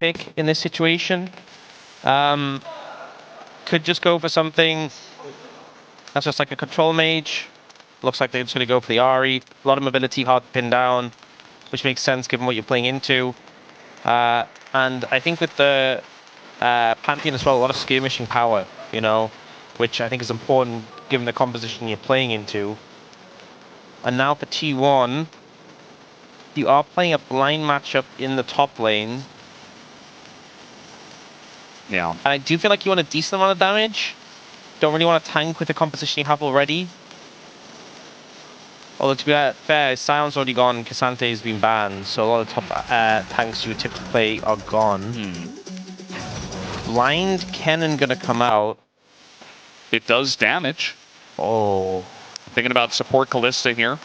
pick in this situation. Could just go for something that's just like a control mage. Looks like they're just going to go for the Ahri. A lot of mobility, hard to pin down, which makes sense given what you're playing into. And I think with the Pantheon as well, a lot of skirmishing power, you know, which I think is important given the composition you're playing into. And now for T1, you are playing a blind matchup in the top lane. Yeah. And I do feel like you want a decent amount of damage. Don't really want to tank with the composition you have already. Although to be fair, Sion's already gone, Casante's been banned, so a lot of top tanks you would typically play are gone. Blind Cannon gonna come out. It does damage. Oh. Thinking about support Callista here.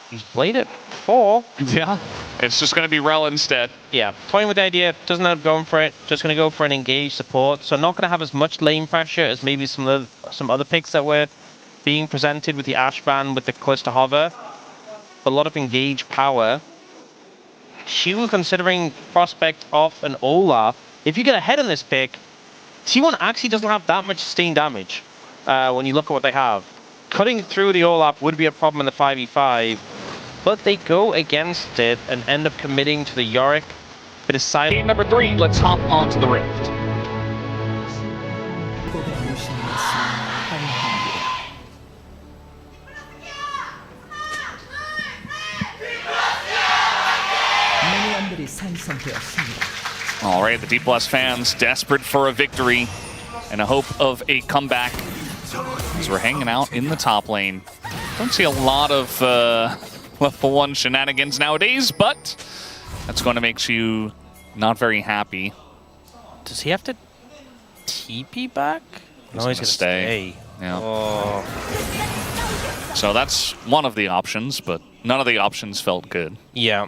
He's played it before. Yeah. It's just going to be Rel instead. Yeah, toying with the idea, doesn't end up going for it. Just going to go for an engaged support. So not going to have as much lane pressure as maybe some other picks that were being presented with the Ashban, with the Callista Hover. But a lot of engaged power. Shu considering prospect off an Olaf. If you get ahead on this pick, T1 actually doesn't have that much sustained damage when you look at what they have. Cutting through the Olaf would be a problem in the 5v5. But they go against it and end up committing to the Yorick. But aside Team number 3, let's hop onto the Rift. All right, the DPlus fans desperate for a victory and a hope of a comeback as we're hanging out in the top lane. Don't see a lot of level 1 shenanigans nowadays, but that's going to make you not very happy. Does he have to TP back? No, he's going to stay. Yeah. Oh. So that's one of the options, but none of the options felt good. Yeah.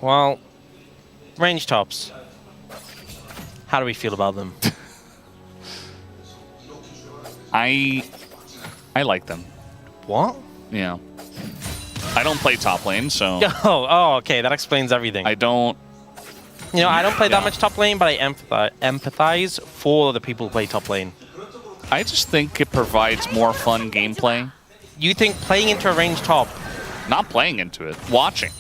Well, range tops. How do we feel about them? I like them. What? Yeah. I don't play top lane, so... Oh, okay, that explains everything. I don't... You know, I don't play that much top lane, but I empathize for the people who play top lane. I just think it provides more fun gameplay. You think playing into a range top? Not playing into it, watching.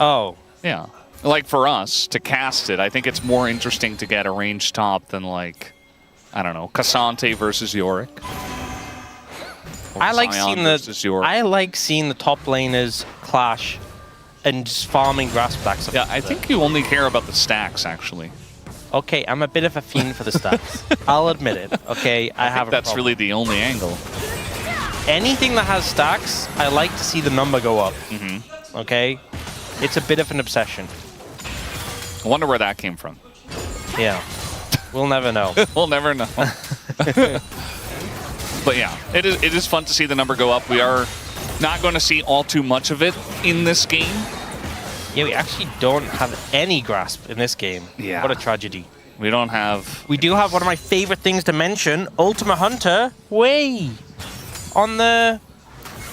Oh. Yeah. Like for us, to cast it, I think it's more interesting to get a range top than like, I don't know, Cassante versus Yorick. I like seeing the top laners clash and just farming grass stacks. Yeah, I think you only care about the stacks, actually. Okay, I'm a bit of a fiend for the stacks. I'll admit it. Okay, I have a that's problem. really the only angle. Anything that has stacks, I like to see the number go up. Okay, it's a bit of an obsession. I wonder where that came from. Yeah, we'll never know. We'll never know. But yeah, it is fun to see the number go up. We are not going to see all too much of it in this game. Yeah, we actually don't have any grasp in this game. Yeah. What a tragedy. We don't have... We do have one of my favorite things to mention, Ultima Hunter, way on the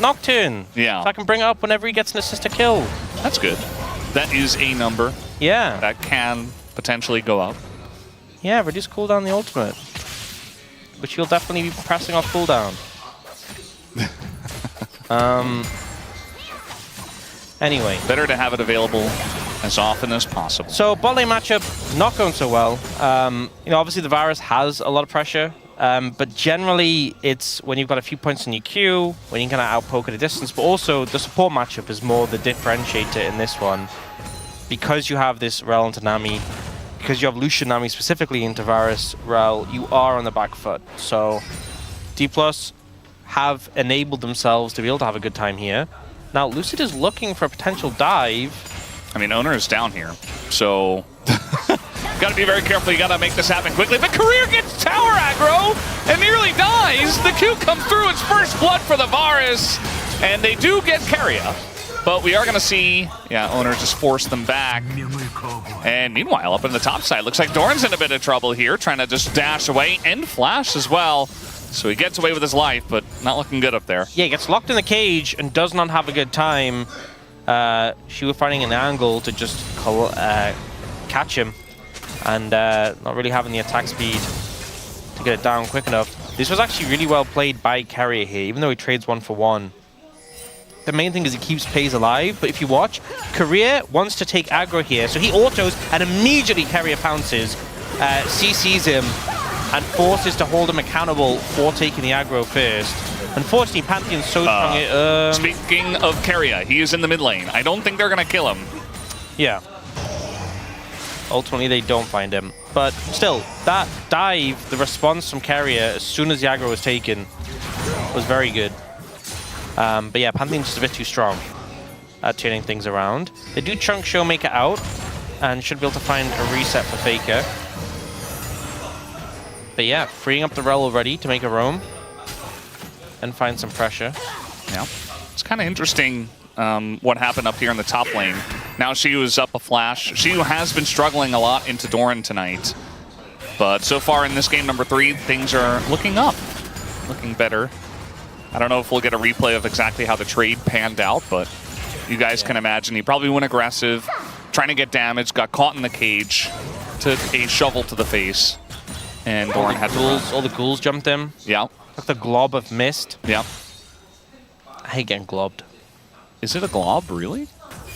Nocturne. Yeah. So I can bring it up whenever he gets an assist to kill. That's good. That is a number. Yeah. That can potentially go up. Yeah, reduce cooldown the ultimate. Which you'll definitely be pressing off cooldown. Anyway. Better to have it available as often as possible. So, bot lane matchup, not going so well. You know, obviously the Varus has a lot of pressure, but generally it's when you've got a few points in your queue, when you can outpoke at a distance, but also the support matchup is more the differentiator in this one. Because you have this Rel into Nami, because you have Lucian Nami specifically into Varus Rel, you are on the back foot. So DPlus have enabled themselves to be able to have a good time here. Now Lucid is looking for a potential dive. I mean, Owner is down here, so gotta be very careful. You gotta make this happen quickly. But Career gets tower aggro and nearly dies. The Q comes through. It's first blood for the Varus, and they do get Carrier. But we are going to see, yeah, Owner just force them back. And meanwhile, up in the top side, looks like Doran's in a bit of trouble here, trying to just dash away and flash as well. So he gets away with his life, but not looking good up there. Yeah, he gets locked in the cage and does not have a good time. She was finding an angle to just catch him, and not really having the attack speed to get it down quick enough. This was actually really well played by Carrier here, even though he trades 1-for-1. The main thing is he keeps Pays alive, but if you watch, Carrier wants to take aggro here, so he autos and immediately Carrier pounces, CCs him, and forces to hold him accountable for taking the aggro first. Unfortunately, Pantheon's so strong. Speaking of Carrier, he is in the mid lane. I don't think they're going to kill him. Yeah. Ultimately, they don't find him. But still, that dive, the response from Carrier as soon as the aggro was taken, was very good. But yeah, Pantheon's just a bit too strong at turning things around. They do chunk Showmaker out and should be able to find a reset for Faker. But yeah, freeing up the rel already to make a roam and find some pressure. Yeah, it's kind of interesting what happened up here in the top lane. Now she was up a flash. She has been struggling a lot into Doran tonight. But so far in this game number 3, things are looking up, looking better. I don't know if we'll get a replay of exactly how the trade panned out, but you guys can imagine he probably went aggressive, trying to get damage, got caught in the cage, took a shovel to the face, and Doran had to run. All the ghouls jumped him. Yeah. Like the glob of mist. Yeah. I hate getting globbed. Is it a glob, really?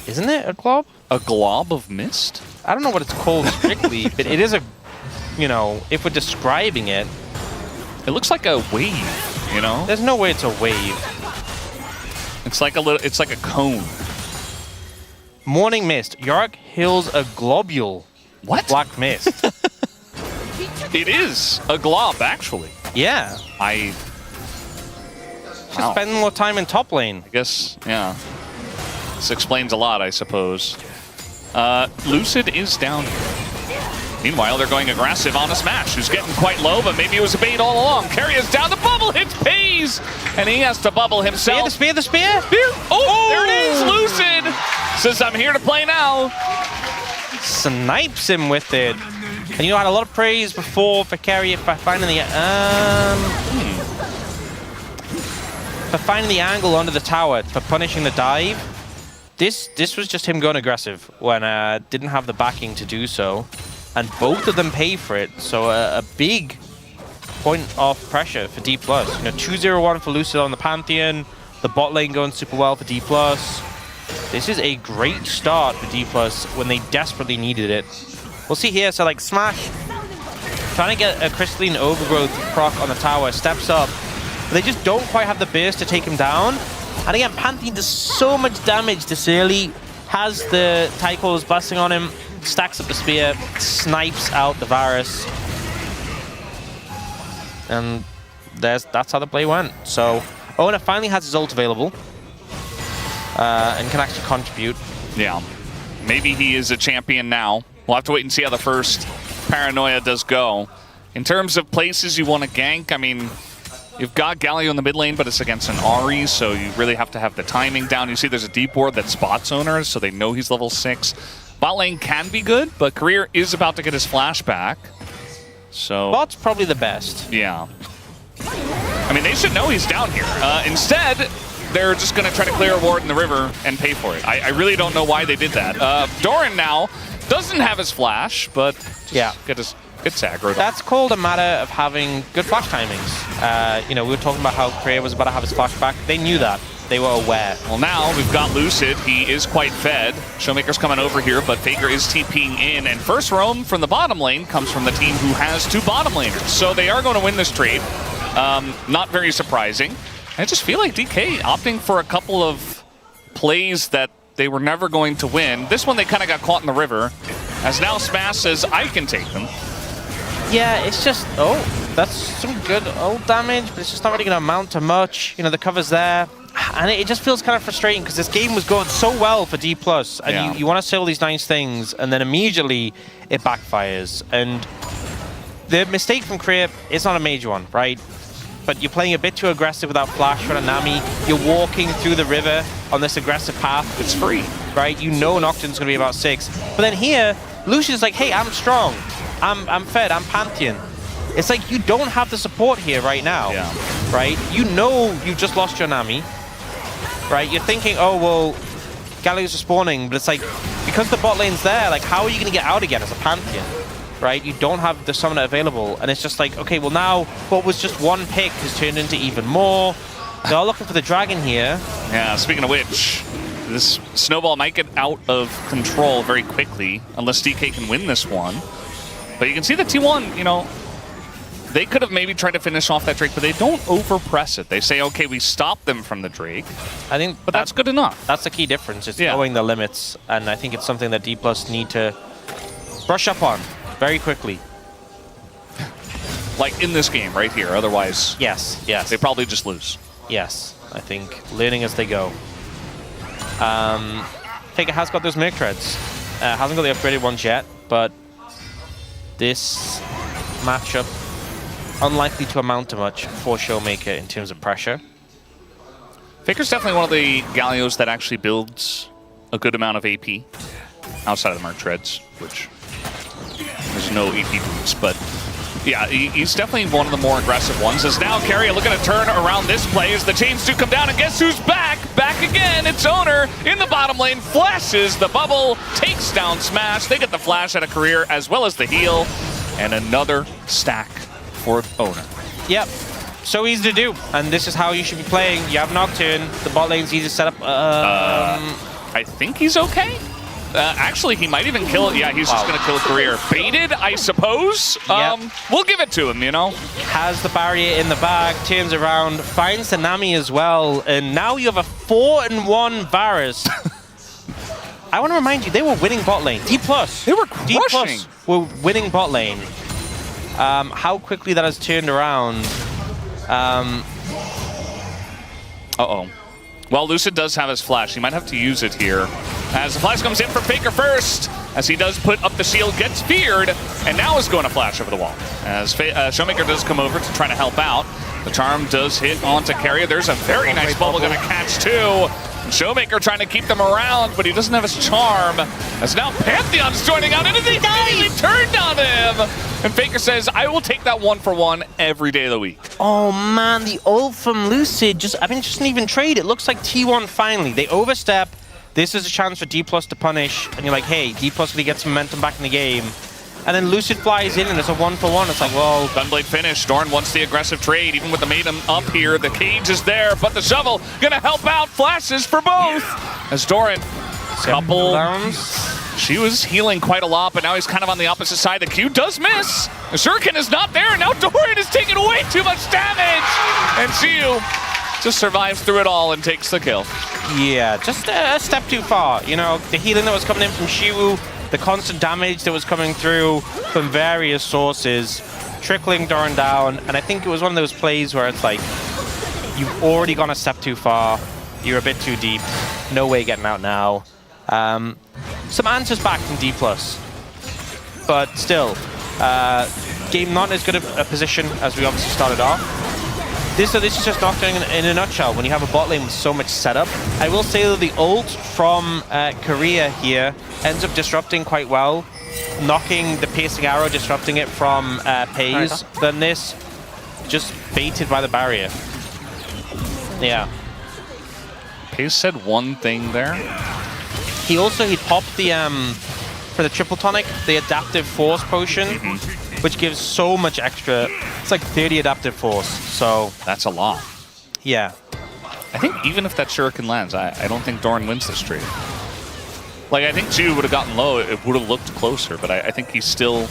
Isn't it a glob? A glob of mist? I don't know what it's called strictly, but it is a, you know, if we're describing it. It looks like a wave, you know? There's no way it's a wave. It's like a little, it's like a cone. Morning mist. Yorick hills a globule. What? Black mist. It is a glob, actually. Yeah. Just spend more time in top lane. I guess, yeah. This explains a lot, I suppose. Lucid is down here. Meanwhile, they're going aggressive on a Smash, who's getting quite low, but maybe it was a bait all along. Carrier's down, the bubble hits Pays, and he has to bubble himself. The spear, the spear! Oh, there it is, Lucid! Says, I'm here to play now. Snipes him with it. And you know, I had a lot of praise before for Carrier for finding the angle under the tower, for punishing the dive. This was just him going aggressive when didn't have the backing to do so, and both of them pay for it. So a big point of pressure for DPlus. You know, 2-0-1 for Lucid on the Pantheon. The bot lane going super well for DPlus. This is a great start for DPlus when they desperately needed it. We'll see here, so like Smash, trying to get a Crystalline Overgrowth proc on the tower, steps up, but they just don't quite have the burst to take him down. And again, Pantheon does so much damage this early, has the Tychos busting on him, stacks up the spear, snipes out the Varus. And that's how the play went. So Owen finally has his ult available and can actually contribute. Yeah, maybe he is a champion now. We'll have to wait and see how the first Paranoia does go. In terms of places you want to gank, I mean, you've got Galio in the mid lane, but it's against an Ahri, so you really have to have the timing down. You see there's a deep ward that spots owners, so they know he's level 6. Bot lane can be good, but Career is about to get his flash back. So Bot's probably the best. Yeah. I mean, they should know he's down here. Instead, they're just going to try to clear a ward in the river and pay for it. I really don't know why they did that. Doran now doesn't have his flash, but just gets aggroed. That's called a matter of having good flash timings. You know, we were talking about how Career was about to have his flash back. They knew that. They were aware. Well, now we've got Lucid. He is quite fed. Showmaker's coming over here, but Faker is TPing in. And first roam from the bottom lane comes from the team who has 2 bottom laners. So they are going to win this trade. Not very surprising. I just feel like DK opting for a couple of plays that they were never going to win. This one they kind of got caught in the river, as now Smash says, I can take them. Yeah, it's just, that's some good ult damage, but it's just not really going to amount to much. You know, the cover's there. And it just feels kind of frustrating because this game was going so well for DPlus, and you want to say all these nice things, and then immediately it backfires. And the mistake from Career is not a major one, right? But you're playing a bit too aggressive without flash for a Nami. You're walking through the river on this aggressive path. It's free, right? You know Nocturne's going to be about 6. But then here, Lucian's like, hey, I'm strong. I'm fed. I'm Pantheon. It's like you don't have the support here right now, right? You know you've just lost your Nami, right? You're thinking, oh, well, Galio's are spawning, but it's like, because the bot lane's there, like, how are you going to get out again as a Pantheon, right? You don't have the summoner available, and it's just like, okay, well now, what was just one pick has turned into even more. They're all looking for the dragon here. Yeah, speaking of which, this snowball might get out of control very quickly, unless DK can win this one. But you can see the T1, you know, they could have maybe tried to finish off that Drake, but they don't overpress it. They say, okay, we stop them from the Drake. I think, but that's good enough. That's the key difference, is knowing the limits, and I think it's something that DPlus need to brush up on very quickly. Like in this game right here, otherwise yes, they probably just lose. Yes, I think learning as they go. Faker has got those Merc Treads. Hasn't got the upgraded ones yet, but this matchup unlikely to amount to much for Showmaker in terms of pressure. Faker's definitely one of the Galios that actually builds a good amount of AP outside of the Merc Treads, which there's no AP boots, but yeah, he's definitely one of the more aggressive ones. As now Keria looking to turn around this play as the chains do come down, and guess who's back? Back again, it's Owner in the bottom lane, flashes the bubble, takes down Smash. They get the flash out of Career as well as the heal, and another stack for Owner. Yep, so easy to do, and this is how you should be playing. You have Nocturne, the bot lane's easy to set up. I think he's okay. Actually, he might even kill it. Yeah, he's just going to kill a Career. Baited, I suppose. We'll give it to him, you know. Has the barrier in the bag, turns around, finds the Nami as well, and now you have a 4-1 Varus. I want to remind you, they were winning bot lane. DPlus. They were crushing. DPlus were winning bot lane. How quickly that has turned around. Uh-oh. Well, Lucid does have his flash. He might have to use it here. As the flash comes in for Faker first, as he does put up the shield, gets feared, and now is going to flash over the wall. As Showmaker does come over to try to help out. The charm does hit onto Keria. There's a very nice bubble going to catch too. Showmaker trying to keep them around, but he doesn't have his charm. As now Pantheon's joining out, and they immediately turned on him. And Faker says, I will take that 1-for-1 every day of the week. Oh man, the ult from Lucid just didn't even trade. It looks like T1 finally. They overstep. This is a chance for DPlus to punish. And you're like, hey, DPlus gonna get some momentum back in the game. And then Lucid flies in and it's a 1-for-1. It's like, well... Gunblade finish. Dorn wants the aggressive trade. Even with the Maiden up here, the cage is there, but the shovel gonna help out. Flashes for both. As Doran, couple... She was healing quite a lot, but now he's kind of on the opposite side. The Q does miss. The Shuriken is not there. Now Doran is taking way too much damage. And Xiu just survives through it all and takes the kill. Yeah, just a step too far. You know, the healing that was coming in from Xiu, the constant damage that was coming through from various sources, trickling Doran down. And I think it was one of those plays where it's like, you've already gone a step too far. You're a bit too deep. No way getting out now. Some answers back from DPlus, but still, game not as good a position as we obviously started off. This is just Nocturne in a nutshell. When you have a bot lane with so much setup, I will say that the ult from Korea here ends up disrupting quite well, knocking the piercing arrow, disrupting it from Pays. Then this just baited by the barrier. Yeah. Pays said one thing there. He popped the, for the triple tonic, the adaptive force potion, which gives so much extra. It's like 30 adaptive force, so... That's a lot. Yeah. I think even if that Shuriken lands, I don't think Doran wins this trade. Like, I think Xiu would have gotten low, it would have looked closer, but I think he's still...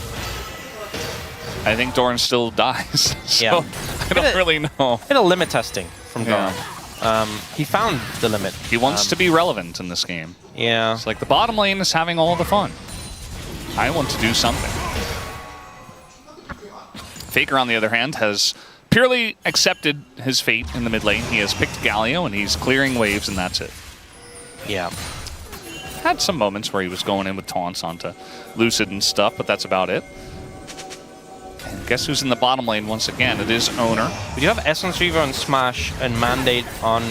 I think Doran still dies, so yeah. I don't really know. Bit of limit testing from Doran. He found the limit. He wants to be relevant in this game. Yeah. It's like the bottom lane is having all the fun. I want to do something. Faker, on the other hand, has purely accepted his fate in the mid lane. He has picked Galio, and he's clearing waves, and that's it. Yeah. Had some moments where he was going in with taunts onto Lucid and stuff, but that's about it. And guess who's in the bottom lane once again? It is Owner. We do have Essence Reaver on Smash and Mandate on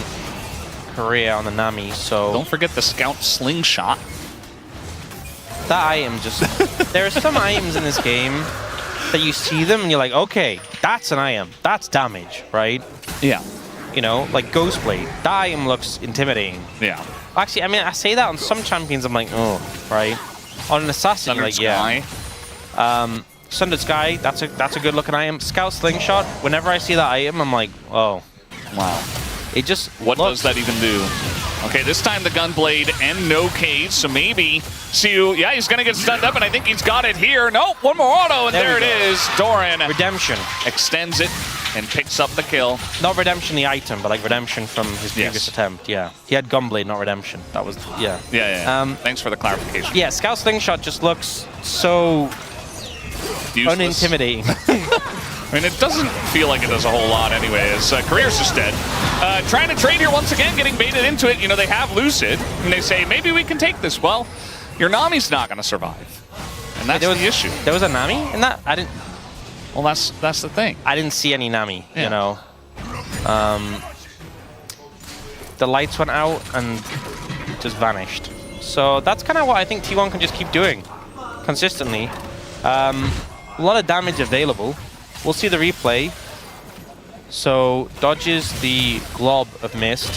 Korea on the Nami, so... Don't forget the Scout Slingshot. That item just... There are some items in this game that you see them and you're like, okay, that's an item. That's damage, right? Yeah. You know, like Ghostblade. That item looks intimidating. Yeah. Actually, I mean, I say that on some champions, I'm like, oh, right? On an assassin, Sundered like, yeah. Sky. Sundered Sky, that's a good looking item. Scout Slingshot, whenever I see that item, I'm like, oh. Wow. It just What does that even do? Okay, this time the Gunblade and no cage, so maybe Siu, yeah, he's gonna get stunned up, and I think he's got it here. Nope, one more auto, and there it is. Doran Redemption extends it and picks up the kill. Not Redemption the item, but like Redemption from his previous attempt, yeah. He had Gunblade, not Redemption. That was, yeah. Yeah. Thanks for the clarification. Yeah, Scout Slingshot just looks so Useless. unintimidating. I mean, it doesn't feel like it does a whole lot anyways. Career's just dead. Trying to trade here once again, getting baited into it. You know, they have Lucid, and they say, maybe we can take this. Well, your Nami's not going to survive. And that's the issue. There was a Nami in that? I didn't... Well, that's the thing. I didn't see any Nami, you know. The lights went out and just vanished. So that's kind of what I think T1 can just keep doing consistently. A lot of damage available. We'll see the replay. So dodges the glob of mist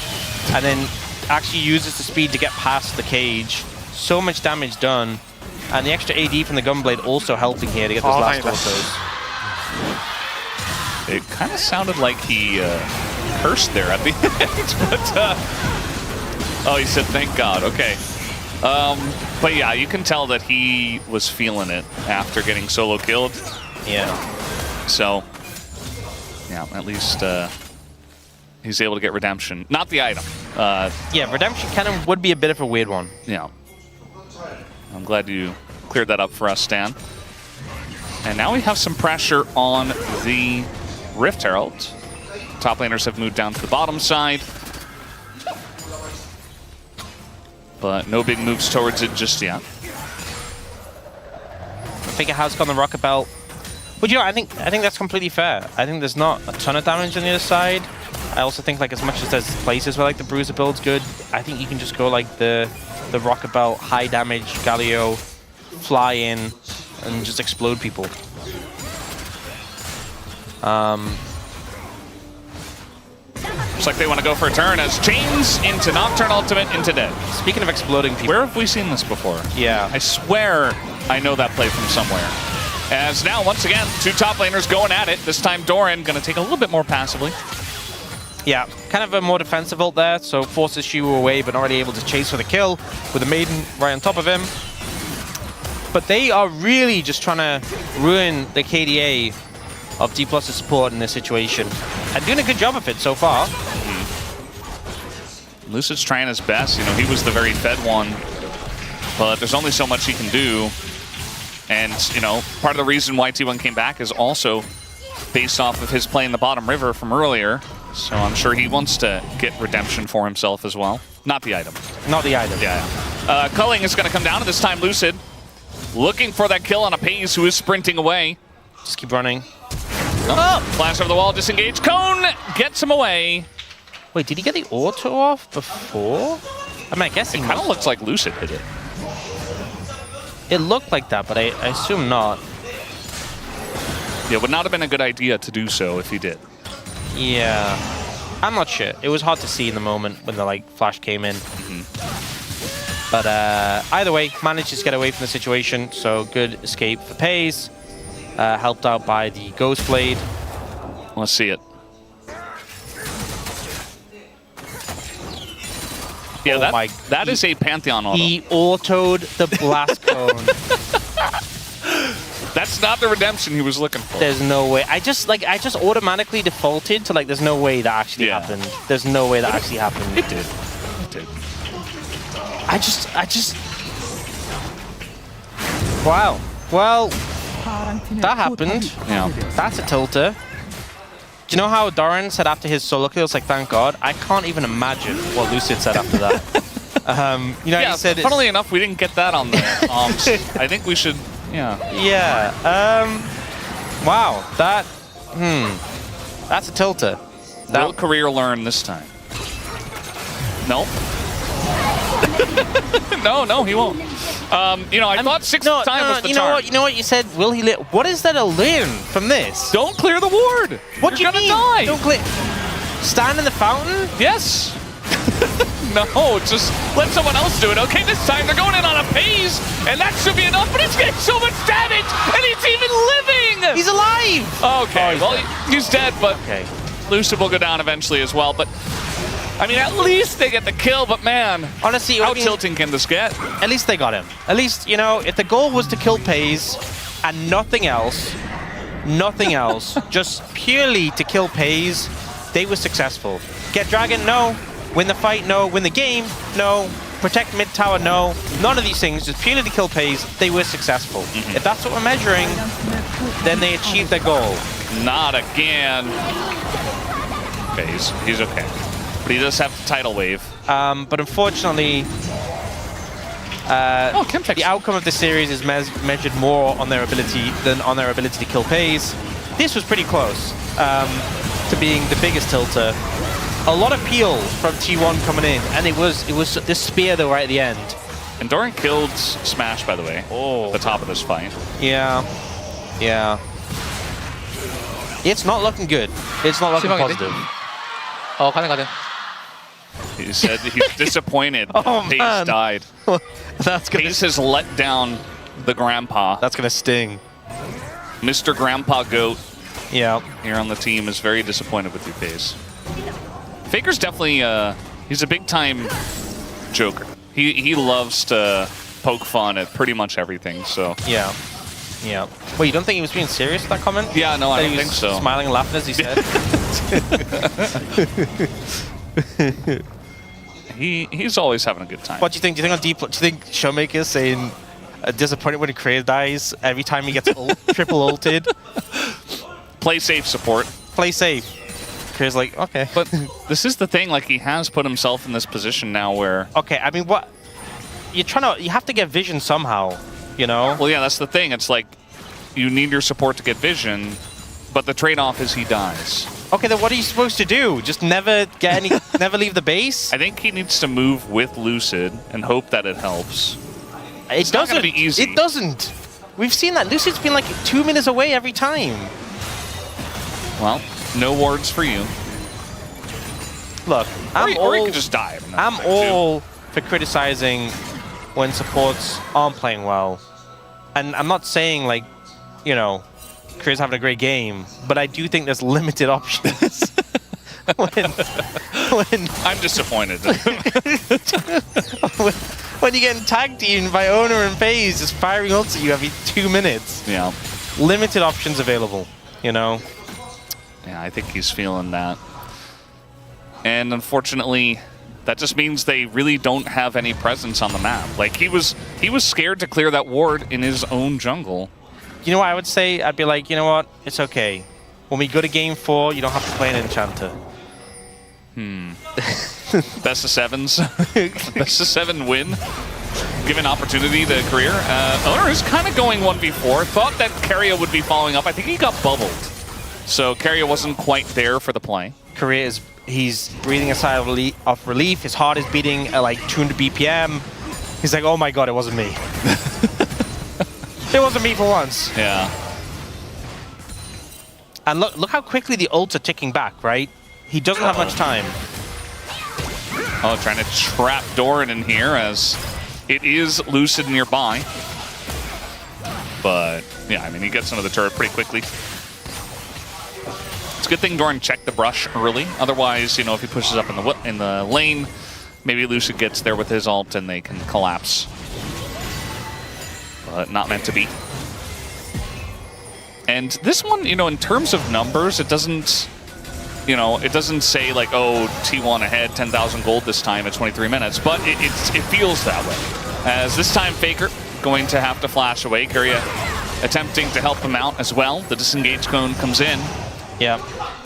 and then actually uses the speed to get past the cage. So much damage done. And the extra AD from the Gunblade also helping here to get those last autos. It kind of sounded like he cursed there at the end, but oh, he said thank God. Okay. But yeah, you can tell that he was feeling it after getting solo killed. Yeah. So, yeah, at least he's able to get redemption. Not the item. Yeah, redemption kind of would be a bit of a weird one. Yeah. I'm glad you cleared that up for us, Stan. And now we have some pressure on the Rift Herald. Top laners have moved down to the bottom side. But no big moves towards it just yet. Figure has gone the Rocket Belt. But you know, I think that's completely fair. I think there's not a ton of damage on the other side. I also think like as much as there's places where like the Bruiser build's good, I think you can just go like the Rocket Belt, high damage, Galio, fly in, and just explode people. Looks like they want to go for a turn as Chains into Nocturne Ultimate into dead. Speaking of exploding people. Where have we seen this before? Yeah. I swear I know that play from somewhere. As now, once again, two top laners going at it. This time Doran going to take a little bit more passively. Yeah, kind of a more defensive ult there, so forces Shu away, but not really able to chase for the kill with the Maiden right on top of him. But they are really just trying to ruin the KDA of DPlus' support in this situation. And doing a good job of it so far. Lucid's trying his best. You know, he was the very fed one, but there's only so much he can do. And, you know, part of the reason why T1 came back is also based off of his play in the bottom river from earlier. So I'm sure he wants to get redemption for himself as well. Not the item. Not the item. Yeah. Culling is going to come down, and this time Lucid looking for that kill on a Paze who is sprinting away. Just keep running. Oh, flash over the wall, disengage. Cone gets him away. Wait, did he get the auto off before? I mean, I guess it kind of looks like Lucid hit it. It looked like that, but I assume not. Yeah, it would not have been a good idea to do so if he did. Yeah. I'm not sure. It was hard to see in the moment when the like flash came in. But either way, managed to get away from the situation, so good escape for Paze. Helped out by the Ghostblade. Let's see it. Yeah, that is a Pantheon auto. He autoed the blast cone. That's not the redemption he was looking for. There's no way. I just automatically defaulted to like there's no way that actually happened. There's no way that actually happened. It did. It did. I just wow. Well, that happened. Yeah. That's a tilter. Do you know how Doran said after his solo kill, it's like, thank God? I can't even imagine what Lucid said after that. You know, yeah, he said funnily enough, we didn't get that on the I think we should, yeah. Yeah. Wow. That, that's a tilter. Will Career learn this time? Nope. No, he won't. You know, I thought sixth time was the charm. You know what you said? Will he live? What is there to learn from this? Don't clear the ward. What do you mean? Die. Don't clear. Stand in the fountain? Yes. No, just let someone else do it. Okay, this time they're going in on a phase, and that should be enough, but he's getting so much damage, and he's even living! He's alive! Okay, well, he's dead, but Lucid will go down eventually as well, but I mean, at least they get the kill, but man, honestly, how tilting can this get? At least they got him. At least, you know, if the goal was to kill Pays and nothing else, just purely to kill Pays, they were successful. Get Dragon? No. Win the fight? No. Win the game? No. Protect mid tower? No. None of these things, just purely to kill Pays, they were successful. If that's what we're measuring, then they achieved their goal. Not again. Pays, he's okay. But he does have the tidal wave. But unfortunately, the outcome of the series is measured more on their ability than on their ability to kill Pays. This was pretty close to being the biggest tilter. A lot of peel from T1 coming in, and it was this spear though right at the end. And Doran killed Smash, by the way, at the top of this fight. Yeah. It's not looking good. It's not looking positive. Oh, 가네. He said he's disappointed. Pays died. Pays has let down the grandpa. That's gonna sting. Mr. Grandpa Goat. Yeah. Here on the team is very disappointed with you, Pays. Faker's definitely he's a big time joker. He loves to poke fun at pretty much everything. So yeah. Wait, you don't think he was being serious with that comment? Yeah, no, I don't think so. Smiling and laughing as he said. He's always having a good time. What do you think? Do you think on DPlus? Do you think Showmaker's saying disappointed when Career dies every time he gets triple ulted? Play safe, support. Play safe. Career's like, okay. But this is the thing, like he has put himself in this position now where... Okay, I mean, what... You have to get vision somehow, you know? Well, yeah, that's the thing. It's like, you need your support to get vision, but the trade-off is he dies. Okay, then what are you supposed to do? Just never get any... never leave the base? I think he needs to move with Lucid and hope that it helps. It doesn't. Not gonna be easy. It doesn't. We've seen that. Lucid's been like 2 minutes away every time. Well, no wards for you. Look, or you could just die. I'm all for criticizing when supports aren't playing well. And I'm not saying, like, you know, Career's having a great game, but I do think there's limited options. when I'm disappointed. when you're getting tag teamed by Owner and FaZe just firing ults at you every 2 minutes. Yeah. Limited options available, you know? Yeah, I think he's feeling that. And unfortunately, that just means they really don't have any presence on the map. Like, he was scared to clear that ward in his own jungle. You know what I would say? I'd be like, you know what? It's okay. When we go to game 4, you don't have to play an enchanter. Best of 7s. Best of 7 win. Given opportunity to Career. Owner is kind of going 1v4. Thought that Keria would be following up. I think he got bubbled. So Keria wasn't quite there for the play. Career he's breathing a sigh of relief. His heart is beating at like 200 BPM. He's like, oh my god, it wasn't me. It wasn't me for once. Yeah. And look how quickly the ults are ticking back, right? He doesn't have much time. Oh, trying to trap Doran in here as it is Lucid nearby. But yeah, I mean, he gets into the turret pretty quickly. It's a good thing Doran checked the brush early. Otherwise, you know, if he pushes up in the lane, maybe Lucid gets there with his ult and they can collapse. But not meant to be. And this one, you know, in terms of numbers, it doesn't, you know, it doesn't say like, oh, T1 ahead, 10,000 gold this time at 23 minutes, but it feels that way. As this time Faker going to have to flash away. Keria attempting to help him out as well. The disengage cone comes in. Yeah,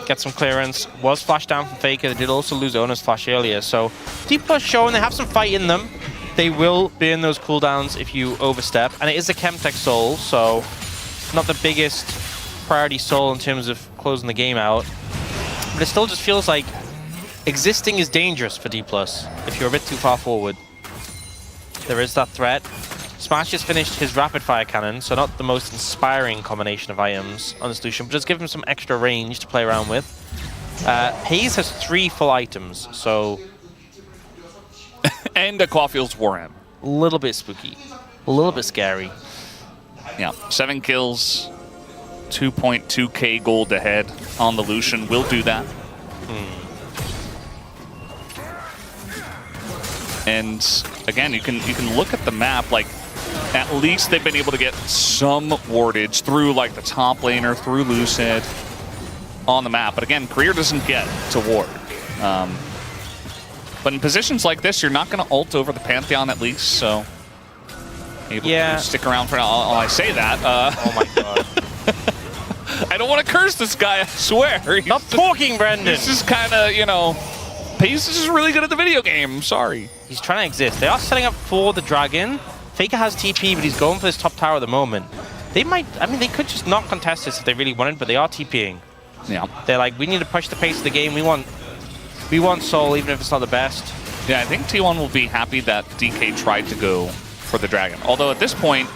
get some clearance. Was flashed down from Faker. They did also lose Owner's flash earlier. So DPlus showing they have some fight in them. They will burn those cooldowns if you overstep. And it is a Chemtech soul, so not the biggest priority soul in terms of closing the game out. But it still just feels like existing is dangerous for DPlus if you're a bit too far forward. there is that threat. Smash just finished his rapid fire cannon, so not the most inspiring combination of items on this Lucian, but just give him some extra range to play around with. Hayes has 3 full items, so... And a Caulfield's Warhammer. A little bit spooky. A little bit scary. Yeah, 7 kills, 2.2k gold ahead on the Lucian. Will do that. And again, you can look at the map, like, at least they've been able to get some wardage through like the top laner, through Lucid on the map. But again, Career doesn't get to ward. But in positions like this, you're not going to ult over the Pantheon at least, so able to stick around for now. I say that. Oh my god. I don't want to curse this guy, I swear. Stop talking, Brendan! This is kind of, you know, Pace is just really good at the video game. Sorry. He's trying to exist. They are setting up for the dragon. Faker has TP, but he's going for this top tower at the moment. They might, I mean, they could just not contest this if they really wanted, but they are TPing. Yeah. They're like, we need to push the pace of the game. We want Soul, even if it's not the best. Yeah, I think T1 will be happy that DK tried to go for the dragon. Although at this point,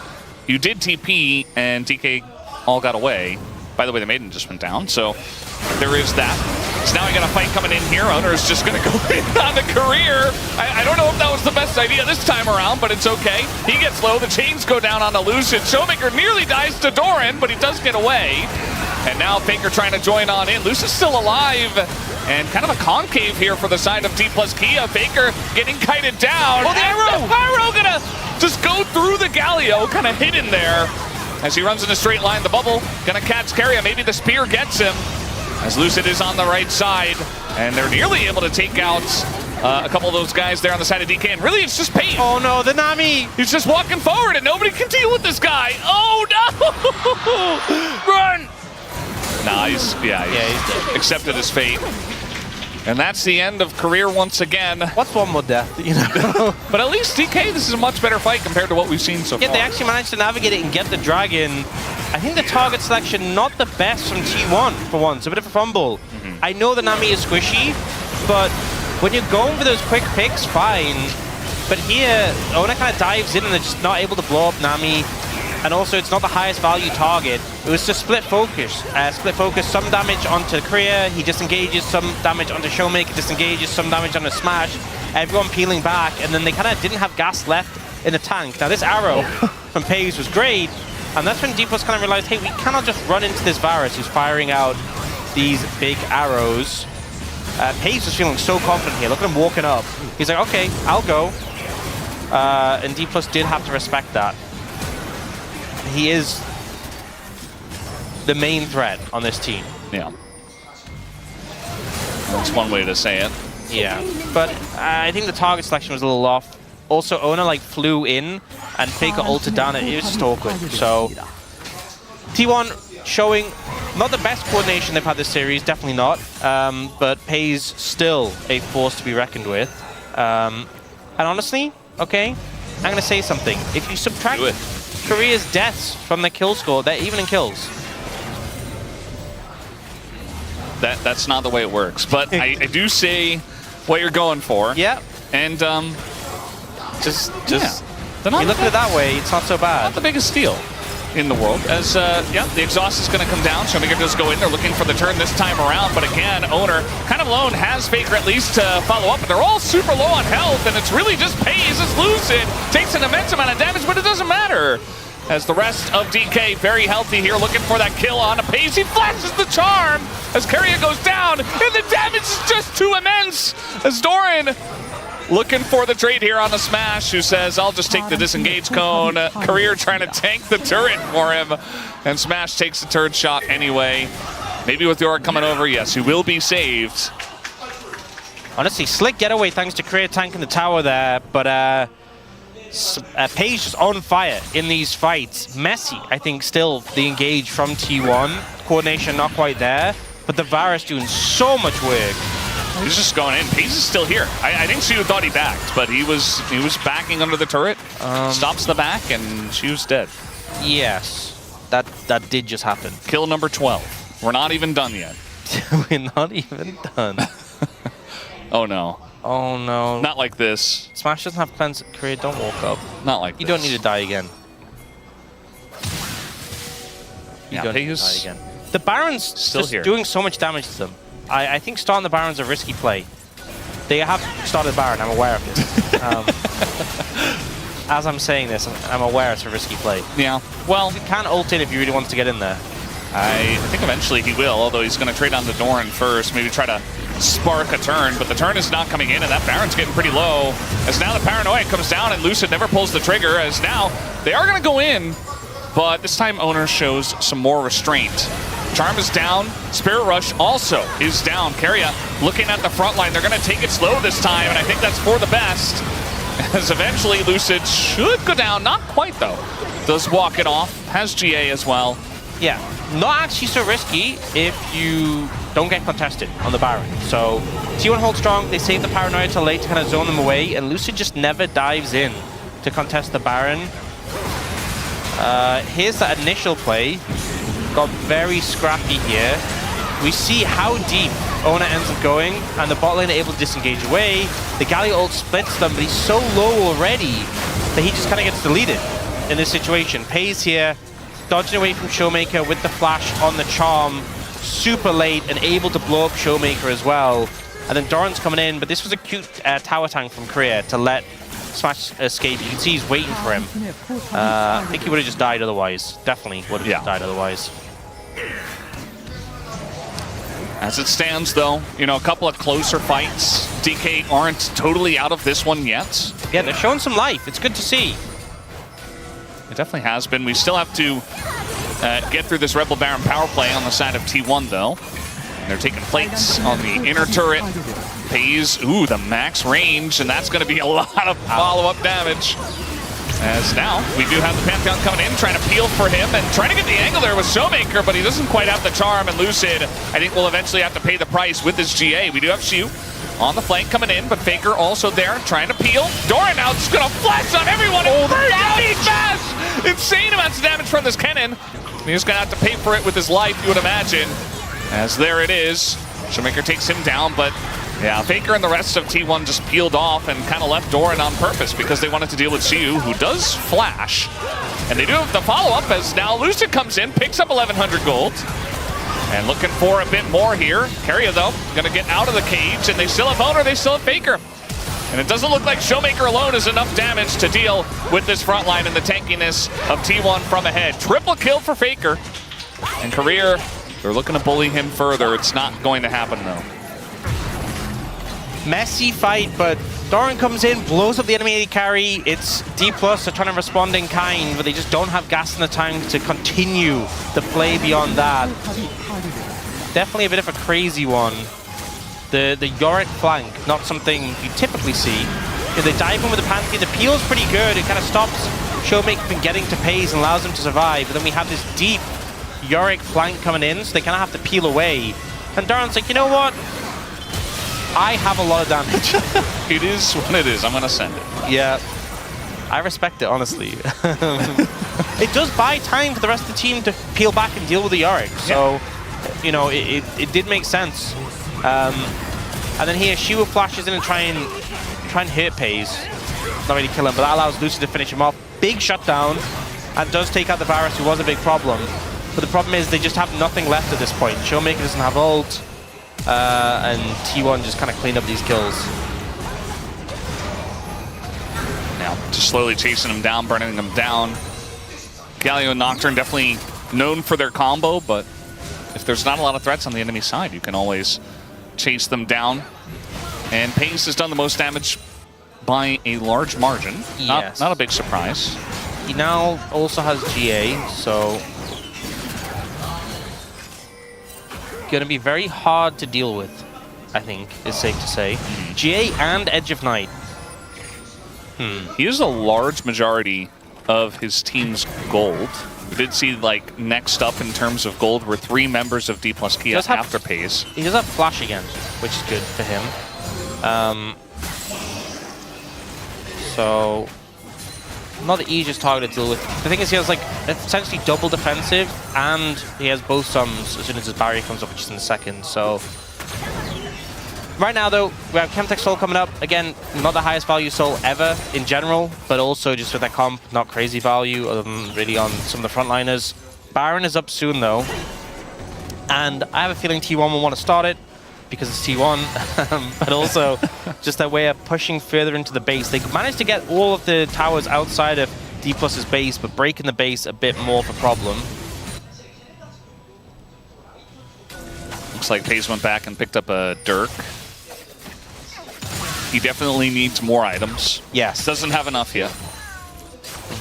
you did TP and DK all got away. By the way, the Maiden just went down, so there is that. So now we got a fight coming in here. Owner is just going to go in on the Career. I don't know if that was the best idea this time around, but it's okay. He gets low. The chains go down on the Lucid. Showmaker nearly dies to Doran, but he does get away. And now Faker trying to join on in. Lucid's still alive. And kind of a concave here for the side of DPlus Kia. Faker getting kited down. Oh, the arrow! The pyro gonna just go through the Galio, kind of hidden there. As he runs in a straight line, the bubble gonna catch Carrier. Maybe the spear gets him. As Lucid is on the right side, and they're nearly able to take out a couple of those guys there on the side of DK. And really, it's just Payne. Oh no, the Nami! He's just walking forward, and nobody can deal with this guy. Oh no! Run! Nah, he's accepted his fate. And that's the end of Career once again. What's one more death, you know? But at least DK, this is a much better fight compared to what we've seen so far. Yeah, they actually managed to navigate it and get the dragon. I think the target selection, not the best from T1 for once, a bit of a fumble. I know the Nami is squishy, but when you're going for those quick picks, fine. But here, Ona kind of dives in and they're just not able to blow up Nami. And also, it's not the highest value target. It was just split focus. Split focus, some damage onto Career, he disengages, some damage onto Showmaker, disengages, some damage onto Smash. Everyone peeling back, and then they kind of didn't have gas left in the tank. Now, this arrow from Paze was great, and that's when DPlus kind of realized, hey, we cannot just run into this Varus who's firing out these big arrows. Paze was feeling so confident here. Look at him walking up. He's like, okay, I'll go. And DPlus did have to respect that. He is the main threat on this team. Yeah. That's one way to say it. Yeah, but I think the target selection was a little off. Also, Ona like flew in and Faker ulted down. It was just awkward. So T1 showing not the best coordination they've had this series, definitely not. But Pay's still a force to be reckoned with. And honestly, okay, I'm gonna say something. If you subtract Career's deaths from the kill score, they're even in kills. That's not the way it works, but I do see what you're going for. Yeah. And just you look at it that way, it's not so bad. Not the biggest steal in the world. As the exhaust is going to come down. Showmaker does go in. They're looking for the turn this time around, but again, Owner kind of alone has Faker at least to follow up, but they're all super low on health, and it's really just Paze as Lucid takes an immense amount of damage, but it doesn't matter. As the rest of DK very healthy here, looking for that kill on a Paze. He flashes the charm as Carrier goes down, and the damage is just too immense as Doran looking for the trade here on the Smash, who says, I'll just take the disengage cone. Career trying to tank the turret for him, and Smash takes the turret shot anyway. Maybe with Yorick coming over, yes, he will be saved. Honestly, slick getaway thanks to Career tanking the tower there, but Paige just on fire in these fights. Messy, I think, still the engage from T1. Coordination not quite there, but the Varus doing so much work. He's just going in. Pace is still here. I think Shu thought he backed, but he was backing under the turret. Stops the back, and Shu's dead. Yes, that did just happen. Kill number 12. We're not even done yet. We're not even done. Oh no. Oh no. Not like this. Smash doesn't have cleanse. Korea, don't walk up. Not like You this. don't need to die again. You Yeah, don't need to die Pegasus again. The Barons still just here. doing so much damage to them. I think starting the Barons a risky play. They have started the Baron, I'm aware of this. As I'm saying this, I'm aware it's a risky play. Yeah. Well, You can ult in if you really want to get in there. I think eventually he will, although he's going to trade on the Doran first, maybe try to spark a turn, but the turn is not coming in, and that Baron's getting pretty low. As now the Paranoia comes down, and Lucid never pulls the trigger, as now they are going to go in, but this time Owner shows some more restraint. Charm is down, Spirit Rush also is down. Keria looking at the front line, they're going to take it slow this time, and I think that's for the best, as eventually Lucid should go down, not quite though. Does walk it off, has GA as well. Yeah, not actually so risky if you don't get contested on the Baron. So T1 hold strong, they save the Paranoia till late to kind of zone them away, and Lucid just never dives in to contest the Baron. Here's that initial play. Got very scrappy here. We see how deep Ona ends up going, and the bot lane are able to disengage away. The Galio ult splits them, but he's so low already that he just kind of gets deleted in this situation. Pays here, dodging away from Showmaker with the flash on the Charm, super late and able to blow up Showmaker as well. And then Doran's coming in, but this was a cute tower tank from Korea to let Smash escape. You can see he's waiting for him. I think he would have just died otherwise. Definitely would have just died otherwise. As it stands though, you know, a couple of closer fights. DK aren't totally out of this one yet. Yeah, they're showing some life. It's good to see. It definitely has been. We still have to get through this Rebel Baron power play on the side of T1 though. And they're taking plates on the inner turret. Pays, ooh, the max range, and that's going to be a lot of follow-up damage. As now, we do have the Pantheon coming in, trying to peel for him, and trying to get the angle there with Showmaker, but he doesn't quite have the charm, and Lucid, I think, will eventually have to pay the price with his GA. We do have Shu on the flank coming in, but Faker also there, trying to peel. Doran now just going to flex on everyone, and burn down fast! Insane amounts of damage from this cannon. He's going to have to pay for it with his life, you would imagine. As there it is, Showmaker takes him down, but yeah, Faker and the rest of T1 just peeled off and kind of left Doran on purpose because they wanted to deal with Siu, who does flash. And they do have the follow-up as now Lucid comes in, picks up 1,100 gold. And looking for a bit more here. Keria, though, going to get out of the cage, and they still have Owner, they still have Faker. And it doesn't look like Showmaker alone is enough damage to deal with this front line and the tankiness of T1 from ahead. Triple kill for Faker. And Career, they're looking to bully him further. It's not going to happen, though. Messy fight, but Doran comes in, blows up the enemy AD carry. It's DPlus, they're trying to respond in kind, but they just don't have gas in the tank to continue the play beyond that. Definitely a bit of a crazy one. The Yorick flank, not something you typically see. If they dive in with the Pantheon, the peel's pretty good. It kind of stops Showmaker from getting to Pays and allows them to survive. But then we have this deep Yorick flank coming in, so they kind of have to peel away. And Doran's like, you know what? I have a lot of damage. It is what it is. I'm going to send it. Yeah. I respect it, honestly. It does buy time for the rest of the team to peel back and deal with the Yorick. So, you know, it did make sense. And then here, Shiva flashes in and try and hit Pays. Not really kill him, but that allows Lucid to finish him off. Big shutdown, and does take out the Varus, who was a big problem. But the problem is they just have nothing left at this point. Showmaker doesn't have ult. And T1 just kind of cleaned up these kills. Now, just slowly chasing him down, burning him down. Galio and Nocturne definitely known for their combo, but if there's not a lot of threats on the enemy side, you can always chase them down. And Pays has done the most damage by a large margin. Yes. Not a big surprise. He now also has GA, so gonna be very hard to deal with, I think, is safe to say. GA and Edge of Night. He used a large majority of his team's gold. We did see, like, next up in terms of gold were 3 members of DPlus Kia after Pays. He does have Flash again, which is good for him. So, not the easiest target to deal with. The thing is, he has like essentially double defensive, and he has both sums as soon as his barrier comes up, which is in a second. So, Right now, though, we have Chemtech Soul coming up. Again, not the highest value Soul ever in general, but also just with that comp, not crazy value, really on some of the frontliners. Baron is up soon, though. And I have a feeling T1 will want to start it because it's T1, but also just their way of pushing further into the base. They managed to get all of the towers outside of DPlus's base, but breaking the base a bit more of a problem. Looks like FaZe went back and picked up a Dirk. He definitely needs more items. Yes. Doesn't have enough yet.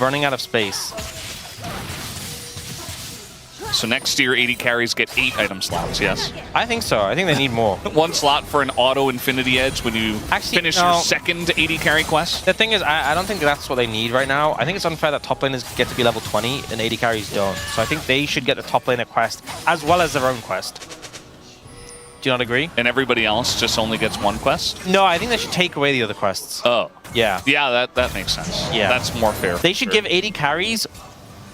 Running out of space. So next year, 80 carries get 8 item slots, yes? I think so. I think they need more. 1 slot for an auto Infinity Edge when you finish your second 80 carry quest. The thing is, I don't think that's what they need right now. I think it's unfair that top laners get to be level 20 and 80 carries don't. So I think they should get the top laner quest as well as their own quest. Do you not agree? And everybody else just only gets 1 quest? No, I think they should take away the other quests. Oh. Yeah. Yeah, that makes sense. Yeah. That's more fair. They should give 80 carries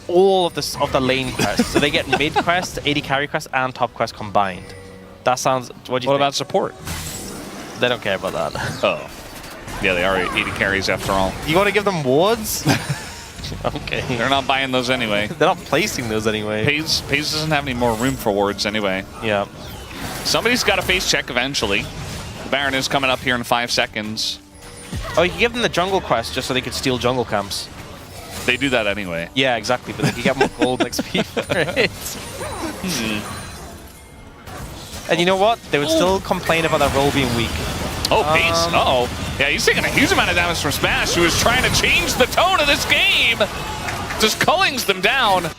all of the lane quests. So they get mid quest, 80 carry quest, and top quest combined. That sounds... What do you think? What about support? They don't care about that. Oh. Yeah, they are 80 carries after all. You want to give them wards? Okay. They're not buying those anyway. They're not placing those anyway. FaZe doesn't have any more room for wards anyway. Yeah. Somebody's got a face check eventually. The Baron is coming up here in 5 seconds. Oh, you can give them the jungle quest just so they could steal jungle camps. They do that anyway. Yeah, exactly, but they can get more gold XP for it. And you know what? They would still complain about that roll being weak. Oh, FaZe. Uh-oh. Yeah, he's taking a huge amount of damage from Smash, who is trying to change the tone of this game. Just cullings them down.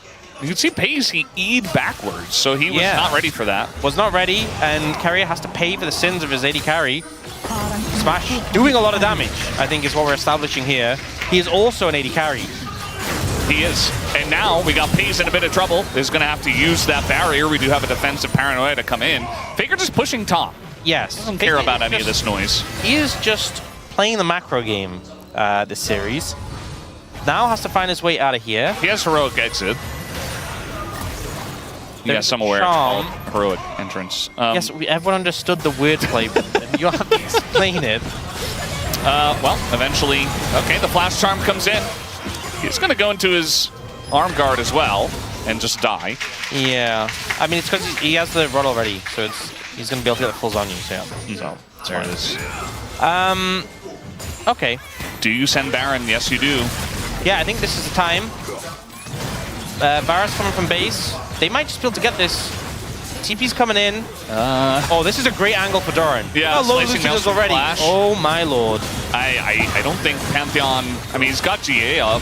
You can see FaZe, he E'd backwards, so he was not ready for that. Was not ready, and Carrier has to pay for the sins of his 80 carry. Smash doing a lot of damage, I think is what we're establishing here. He is also an 80 carry. He is. And now we got FaZe in a bit of trouble. Is going to have to use that barrier. We do have a defensive paranoia to come in. Faker just pushing top. Yes. Doesn't care about any of this noise. He is just playing the macro game this series. Now has to find his way out of here. He has heroic exit. Yes, I'm aware. Heroic entrance. Yes, everyone understood the wordplay, but you have to explain it. Well, eventually, okay, the flash charm comes in. He's going to go into his arm guard as well and just die. Yeah, I mean, it's because he has the rod already, so he's going to be able to get the full Zonyu, so yeah. So, there it is. Okay. Do you send Baron? Yes, you do. Yeah, I think this is the time. Varus coming from base. They might just be able to get this. TP's coming in. Oh, this is a great angle for Doran. Yeah, oh, slicing Lucius already. Flash. Oh my lord. I don't think Pantheon. I mean, he's got GA up,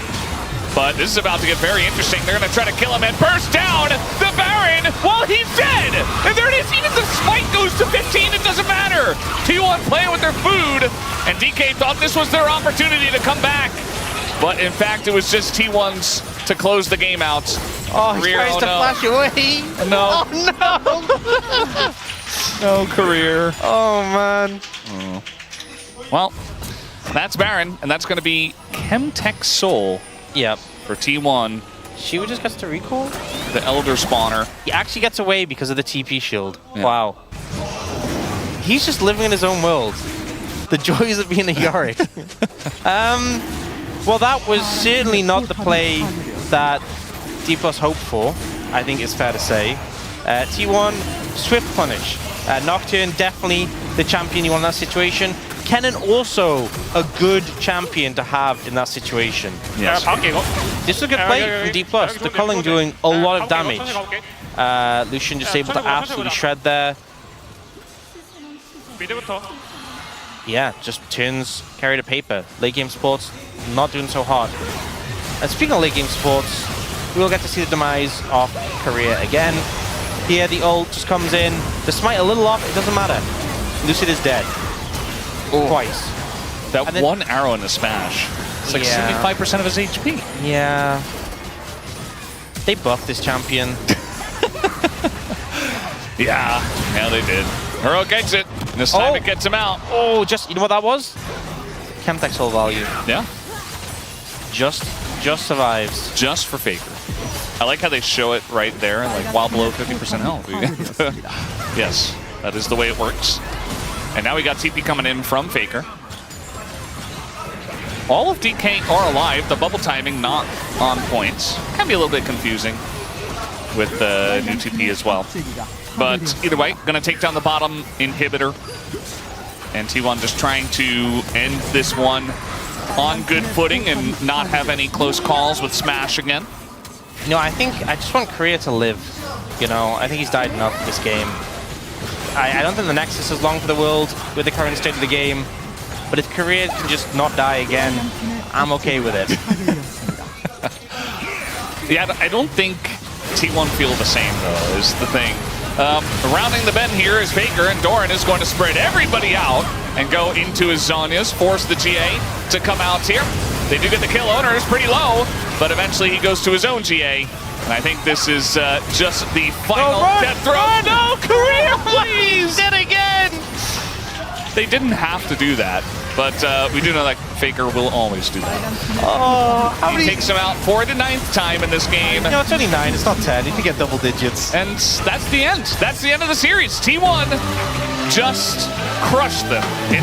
but this is about to get very interesting. They're going to try to kill him and burst down the Baron while he's dead. And there it is. Even the smite goes to 15. It doesn't matter. T1 playing with their food, and DK thought this was their opportunity to come back, but in fact, it was just T1's to close the game out. Oh, he tries to flash away. No. Oh, no. No, Career. Oh, man. Oh. Well, that's Baron, and that's going to be Chemtech Soul. Yep. For T1. She just gets to recall? The Elder Spawner. He actually gets away because of the TP shield. Yeah. Wow. He's just living in his own world. The joys of being a Yorick. Well, that was certainly not the play that DPlus hoped for, I think it's fair to say. T1, swift punish. Nocturne, definitely the champion you want in that situation. Kennen also a good champion to have in that situation. Yes. This is a good play from DPlus. The culling doing a lot of damage. Lucian just able to absolutely shred there. Yeah, just turns carry to paper. Late game sports not doing so hard. And speaking of late game sports, we will get to see the demise of Career again. Here the ult just comes in. The smite a little off, it doesn't matter. Lucid is dead. Ooh. Twice. That one arrow in the smash. It's like 75% of his HP. Yeah. They buffed this champion. Yeah, they did. Heroic exit. This time it gets him out. Oh, just, you know what that was? Chemtech Soul value. Yeah. Just survives. Just for Faker. I like how they show it right there, like while below 50% health. Yes, that is the way it works. And now we got TP coming in from Faker. All of DK are alive. The bubble timing not on points. Can be a little bit confusing with the new TP as well. But either way, gonna take down the bottom inhibitor. And T1 just trying to end this one on good footing and not have any close calls with Smash again. You know, I just want Korea to live. You know, I think he's died enough this game. I don't think the Nexus is long for the world with the current state of the game. But if Korea can just not die again, I'm okay with it. Yeah, I don't think T1 feel the same, though, is the thing. Rounding the bend here is Faker, and Doran is going to spread everybody out and go into his Zhonya's, force the GA to come out here. They do get the kill. Owner is pretty low, but eventually he goes to his own GA. And I think this is just the final death throw. No, Korea, please! Did again! They didn't have to do that, but we do know that Faker will always do that. Oh, how He takes him out for the 9th time in this game. No, it's only 9, it's not 10. You can get double digits. And that's the end. That's the end of the series. T1 just crushed them in